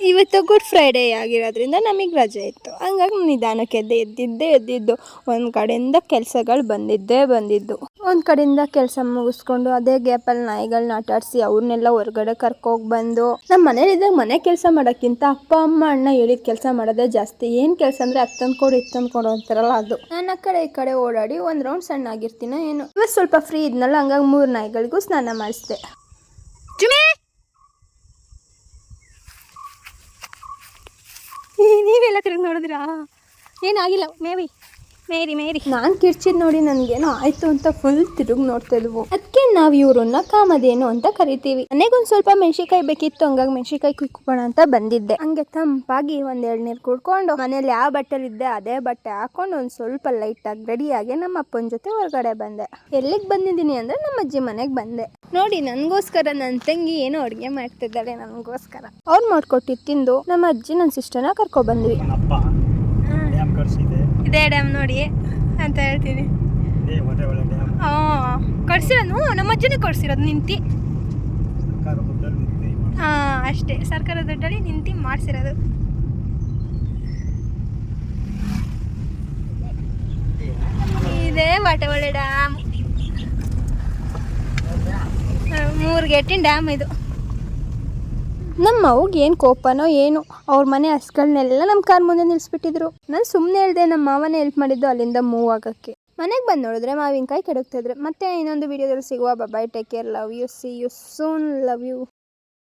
ಇವತ್ತು good Friday ಆಗಿರೋದ್ರಿಂದ ನಮಗೆ ರಜೆ ಇತ್ತು. ಹಂಗಾಗಿ ನಿಧಾನಕ್ಕೆ ಎದ್ದಿದ್ದು ಒಂದು ಕಡೆಯಿಂದ ಕೆಲಸಗಳು ಬಂದಿದ್ದು. ಒಂದು ಕಡೆಯಿಂದ ಕೆಲಸ ಮುಗಿಸ್ಕೊಂಡು ಅದೇ ಗ್ಯಾಪಲ್ಲಿ ನಾಯಿಗಳನ್ನ ಆಟಾಡಿಸಿ ಅವ್ರನ್ನೆಲ್ಲ ಹೊರಗಡೆ ಕರ್ಕೋಗಿ ಬಂದು ನಮ್ಮ ಮನೇಲಿದ್ದಾಗ ಮನೆ ಕೆಲಸ ಮಾಡೋಕ್ಕಿಂತ ಅಪ್ಪ ಅಮ್ಮ ಅಣ್ಣ ಹೇಳಿದ ಕೆಲಸ ಮಾಡೋದೇ ಜಾಸ್ತಿ. ಏನು ಕೆಲಸ ಅಂದರೆ ಇದು ಕೊಡು ಅಂತಾರಲ್ಲ ಅದು. ನಾನು ಆ ಕಡೆ ಈ ಕಡೆ ಓಡಾಡಿ ಒಂದು ರೌಂಡ್ ಸಣ್ಣ ಆಗಿರ್ತೀನೋ ಏನು. ಇವತ್ತು ಸ್ವಲ್ಪ ಫ್ರೀ ಇದ್ನಲ್ಲ, ಹಂಗಾಗಿ 3 ನಾಯಿಗಳಿಗೂ ಸ್ನಾನ ಮಾಡಿಸಿದೆ. ನೀವೆಲ್ಲ ತಿರುಗಿ ನೋಡಿದ್ರಾ? ಏನಾಗಿಲ್ಲ, ಮೇರಿ ನಾನು ಕಿರ್ಚಿದ್ ನೋಡಿ ನನಗೇನೋ ಆಯ್ತು ಅಂತ ಫುಲ್ ತಿರುಗಿ ನೋಡ್ತಾ ಇದ್ವು. ಅದಕ್ಕೆ ನಾವು ಇವ್ರನ್ನ ಕಾಮಧೇನು ಅಂತ ಕರಿತೀವಿ. ನನಗೊಂದು ಸ್ವಲ್ಪ ಮೆಣಸಿಕಾಯಿ ಬೇಕಿತ್ತು, ಹಂಗಾಗಿ ಮೆಣಸಿಕಾಯಿ ಕುಯ್ಕೋಣ ಅಂತ ಬಂದಿದ್ದೆ. ಹಂಗೆ ತಂಪಾಗಿ ಒಂದು ಎಳ್ನೀರು ಕುಡ್ಕೊಂಡು ಮನೇಲಿ ಯಾವ ಬಟ್ಟೆಲಿದ್ದೆ ಅದೇ ಬಟ್ಟೆ ಹಾಕೊಂಡು ಒಂದು ಸ್ವಲ್ಪ ಲೈಟಾಗಿ ರೆಡಿಯಾಗಿ ನಮ್ಮ ಅಪ್ಪನ ಜೊತೆ ಹೊರಗಡೆ ಬಂದೆ. ಎಲ್ಲಿಗೆ ಬಂದಿದ್ದೀನಿ ಅಂದರೆ ನಮ್ಮ ಅಜ್ಜಿ ಮನೆಗೆ ಬಂದೆ. ನೋಡಿ, ನನಗೋಸ್ಕರ ನನ್ನ ತಂಗಿ ಏನೋ ಅಡುಗೆ ಮಾಡ್ತಿದ್ದಾಳೆ. ನನಗೋಸ್ಕರ ಅವ್ರು ಮಾಡ್ಕೊಟ್ಟಿದ್ದು ತಿಂದು ನಮ್ಮ ಅಜ್ಜಿ ನನ್ನ ಸಿಸ್ಟರ್ನ ಕರ್ಕೊಬಂದ್ವಿ. ಇದೇ ಡ್ಯಾಮ್ ನೋಡಿ ಅಂತ ಹೇಳ್ತೀನಿ. ಕಳ್ಸಿರೋದು ನಮ್ಮ ಅಜ್ಜನೇ ಕಳ್ಸಿರೋದು ನಿಂತಿ. ಅಷ್ಟೇ, ಸರ್ಕಾರದ ದುಡ್ಡಲ್ಲಿ ನಿಂತಿ ಮಾಡಿಸಿರೋದು. ಇದೇ ವಾಟವಳ್ಳಿ ಡ್ಯಾಮ್, 3 ಗೇಟಿನ ಡ್ಯಾಮ್ ಇದು. ನಮ್ಮ ಅವ್ಗೆ ಏನು ಕೋಪನೋ ಏನು, ಅವ್ರ ಮನೆ ಹಸ್ಗಳನ್ನೆಲ್ಲ ನಮ್ಮ ಕಾರ್ ಮುಂದೆ ನಿಲ್ಲಿಸ್ಬಿಟ್ಟಿದ್ರು. ನಾನು ಸುಮ್ಮನೆ ಹೇಳ್ದೆ, ನಮ್ಮ ಮಾವನೇ ಹೆಲ್ಪ್ ಮಾಡಿದ್ದು ಅಲ್ಲಿಂದ ಮೂವ್ ಆಗೋಕ್ಕೆ. ಮನೆಗೆ ಬಂದು ನೋಡಿದ್ರೆ ಮಾವಿನಕಾಯಿ ಕೆಡಕ್ತಿದ್ರೆ. ಮತ್ತೆ ಇನ್ನೊಂದು ವಿಡಿಯೋದಲ್ಲಿ ಸಿಗುವ. Bye, take care, love you, see you soon, love you.